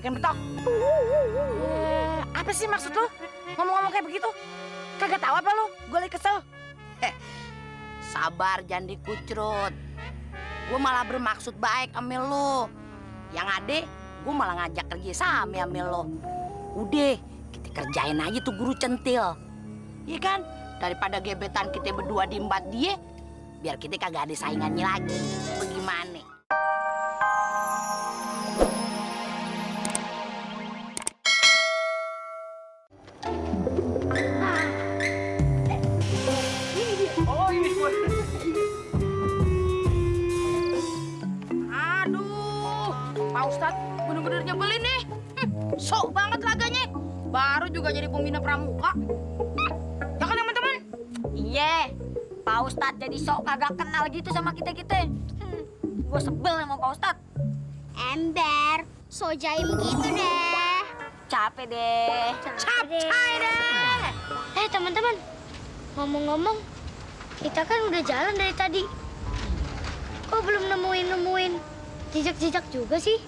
ikan betok. Apa sih maksud lu? Ngomong-ngomong kayak begitu? Kagak tahu apa lu? Gue lagi kesel. Sabar, jangan dikucrut. Gue malah bermaksud baik sama lu. Yang ade, gue malah ngajak kerja sama lo. Udah, kita kerjain aja tuh guru centil. Iya kan? Daripada gebetan kita berdua diembat dia, biar kita kagak ada saingannya lagi. Bagaimana? Oh, ini gue. Aduh, Pak Ustadz bener-bener nyebelin nih. Sok banget laganya. Baru juga jadi pembina pramuka. Ya kan teman-teman? Iya, Pak Ustadz jadi sok kagak kenal gitu sama kita-kita. Gue sebel sama Pak Ustadz. Ember, so jaim gitu deh. Capek deh. Capcay deh. Teman-teman, ngomong-ngomong, kita kan udah jalan dari tadi. Kok belum nemuin jejak-jejak juga sih?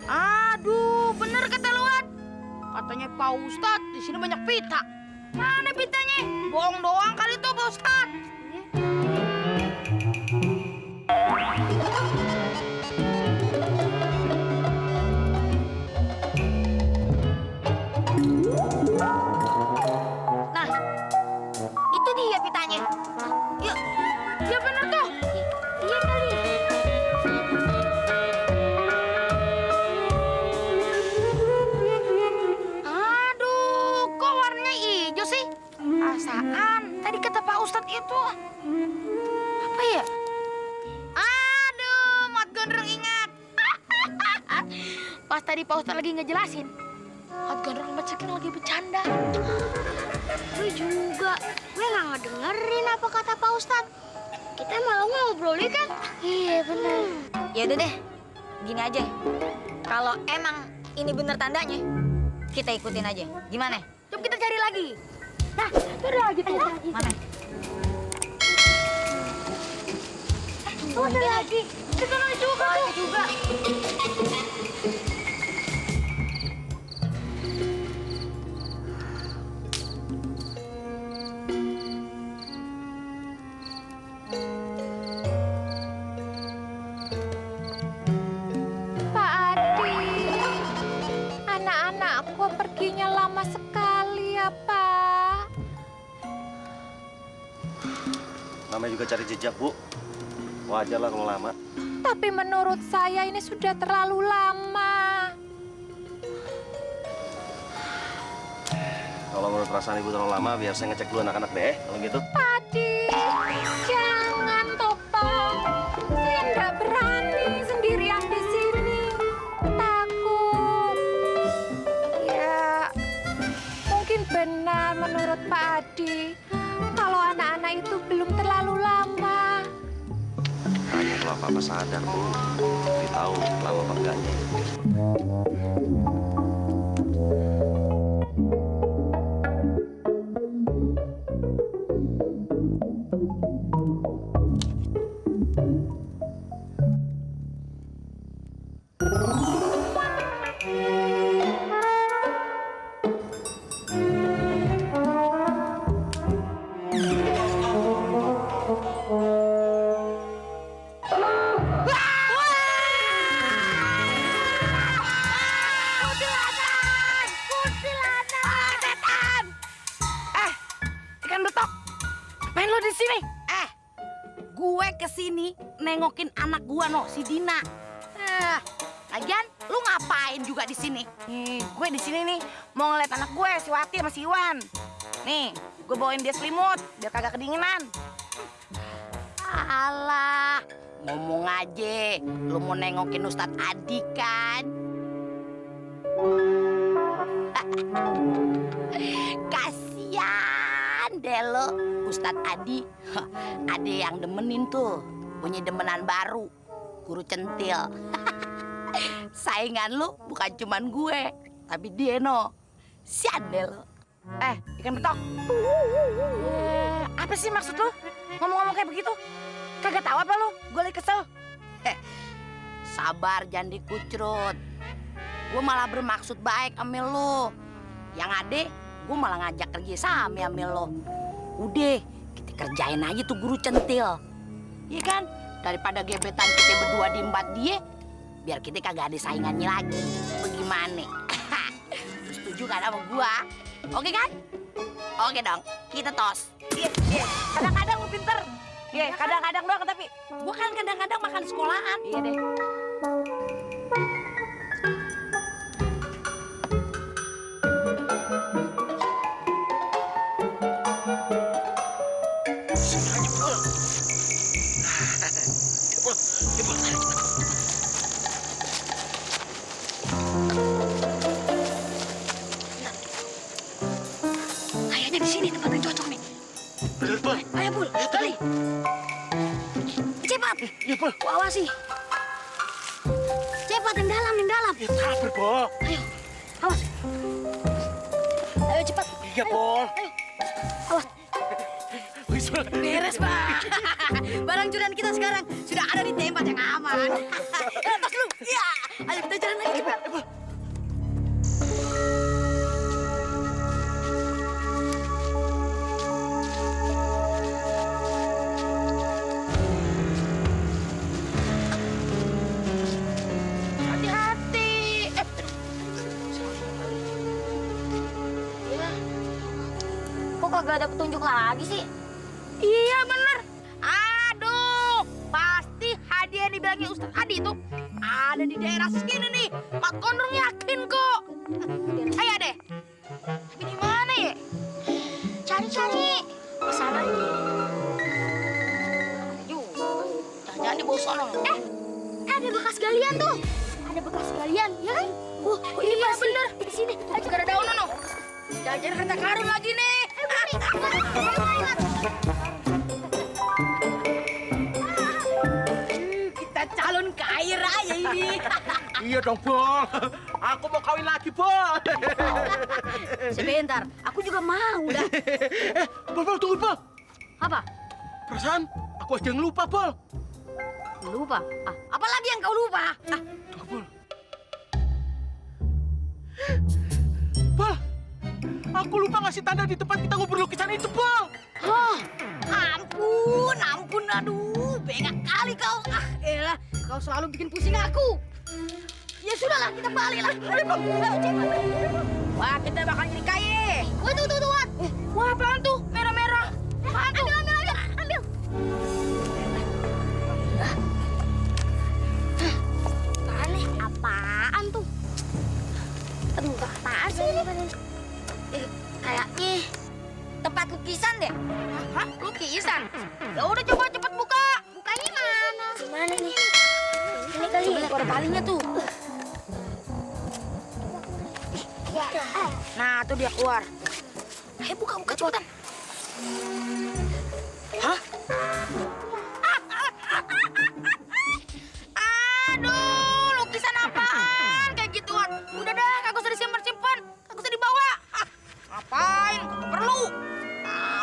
Aduh, bener kata lu, Ad. Katanya Pak Ustadz di sini banyak pita. Mana pitanya? Bohong doang kali itu, Pak Ustadz. Nah, itu dia pitanya. Ya, ya bener tuh. Iya kali. Aduh, kok warnanya hijau sih? Perasaan tadi kata Pak Ustadz itu apa ya? Aduh, Mat Gondrong ingat. Pas tadi Pak Ustadz lagi ngejelasin, Mat Gondrong sama Ceking lagi bercanda. Gue juga. Gue nggak ngedengerin apa kata Pak Ustadz. Kita malah ngobrolin kan? Iya benar. Ya udah deh, gini aja. Kalau emang ini bener tandanya, kita ikutin aja. Gimana? Coba kita cari lagi. Nah, itu ada lagi tuh. Mana? Oh, ada lagi. Di sana juga tuh. Pak Adi, anak-anakku perginya lama sekali ya, Pak. Namanya juga cari jejak, Bu. Wajar lah kalau lama. Tapi menurut saya ini sudah terlalu lama. Kalau menurut perasaan Ibu terlalu lama, biar saya ngecek dulu anak-anak deh, kalau gitu. Pak Adi, jangan toh, Pak. Saya nggak berani sendirian di sini. Takut. Ya, mungkin benar menurut Pak Adi. Kalau anak-anak itu belum terlalu lama. Hanya kalau apa-apa sadar, Bu. Jadi tahu lama apa enggaknya. Ikan betok. Main lo di sini? Gue kesini nengokin anak gua no, si Dina. Lagian lu ngapain juga di sini? Gue di sini nih mau ngeliat anak gue, si Wati sama si Iwan. Nih, gue bawain dia selimut biar kagak kedinginan. Alah, ngomong aja. Lu mau nengokin Ustadz Adi kan? Kasian deh lo, Ustadz Adi. Ada yang demenin tuh, punya demenan baru, guru centil. Saingan lu bukan cuman gue, tapi dia no. Sian deh lo. Ikan betok. Apa sih maksud lu? Ngomong-ngomong kayak begitu? Kagak tahu apa lu? Gue lagi kesel. Sabar, jangan dikucrut. Gue malah bermaksud baik sama lo. Yang ade, gue malah ngajak kerja sama lo. Udah, kita kerjain aja tuh guru centil. Iya kan? Daripada gebetan kita berdua diembat dia, biar kita kagak ada saingannya lagi. Bagaimana? Lu setuju kan sama gua? Oke kan? Oke dong, kita tos. Iya. Kadang-kadang lu pinter. Iya, kadang-kadang doang tapi. Gua kan kadang-kadang makan sekolahan. Iya deh. Kayaknya di sini tempat yang cocok nih. Bener, Pol. Ayo, Bul. Kali. Cepat. Iya, Pol. Gua awasi. Cepat, yang dalam, yang dalam. Ya, sabar, Pol. Ayo, awas. Ayo cepat. Iya, Pol. Awas. Wis, Pol. Beres, Pak. Barang curian kita sekarang sudah ada di tempat yang aman. Tos lu. Ya. Ayo kita jalan lagi cepat. Hati-hati. Kok kagak ada petunjuk lagi sih? Iya bener. Aduh, pasti hadiah yang dibilangnya Ustaz Adi itu ada di daerah sini nih. Mak Kondrong yakin kok. Ayo deh. Tapi di mana ya? Cari-cari. Kesana aja. Yuk, jangan di bawah sono. Ada bekas galian tuh. Ada bekas galian, ya kan? Ini iya, bener. Di sini. Ayo gak ada daun no. Jajan harta karun lagi nih. Kita calon kaya raya ini. Iya dong, Pol. Aku mau kawin lagi, Pol. Sebentar, aku juga mau dah. Pol, tunggu, Pol. Apa? Perasaan aku aja yang lupa, Pol. Lupa? Apa lagi yang kau lupa? Tunggu, Pol. Pol, aku lupa ngasih tanda di tempat kita ngobrol lukisan itu, Pol. Ampun, aduh, bengak kali kau. Elah, kau selalu bikin pusing aku. Ya sudahlah, kita balik lah. Ayo, Bang. Ayo, cepat. Wah, kita bakal jadi kaya. Wah, tuh. Wah, apaan tuh? Merah-merah. Apaan tuh? Ambil. Apaan tuh? Aduh, apaan sih ini? Kayaknya tempat lukisan deh. Hah? Lukisan? Ya udah coba cepet buka. Bukanya mana? Mana nih? Ini kali. Coba lihat ada talinya tuh. Nah, tuh dia keluar. Ayo buka cepetan. Hah? Aduh, lukisan apaan? Kayak gituan. Udah dah, kagak usah disimpan-simpan. Kagak usah dibawa. Ngapain? Perlu.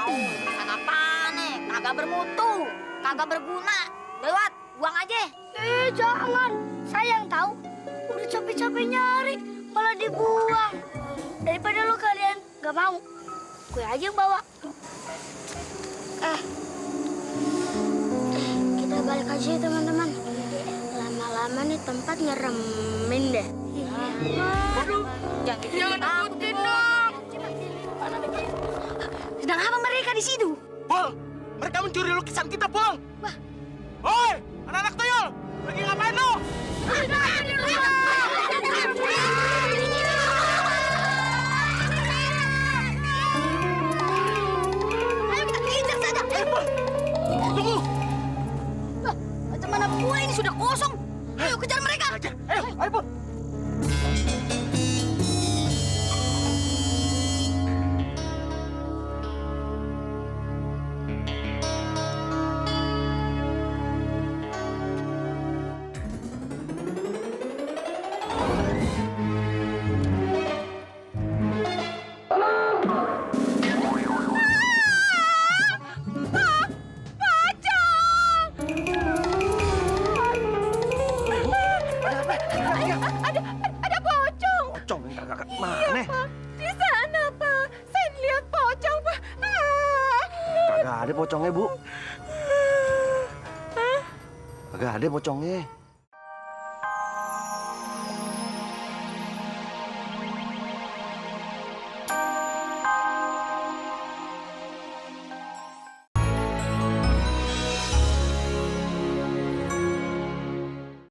Lukisan apaan nih? Kagak bermutu, kagak berguna. Lewat, buang aja. Jangan. Sayang tahu. Udah capek-capek nyari, malah dibuang. Daripada lu kalian gak mau, gue aja yang bawa. Kita balik aja ya teman-teman. Lama-lama nih tempat nyeremin deh. Aduh, jangan takutin dong. Sedang apa mereka di situ? Pol, mereka mencuri lukisan kita, Pol. Woi, anak-anak tuyul, lagi ngapain lo? Ayo kita kejar saja. Tunggu. Macam mana pula ini sudah kosong. Ayo kejar mereka. Ayo, Pol. ada pocongnya, Bu. Kagak ada pocongnya.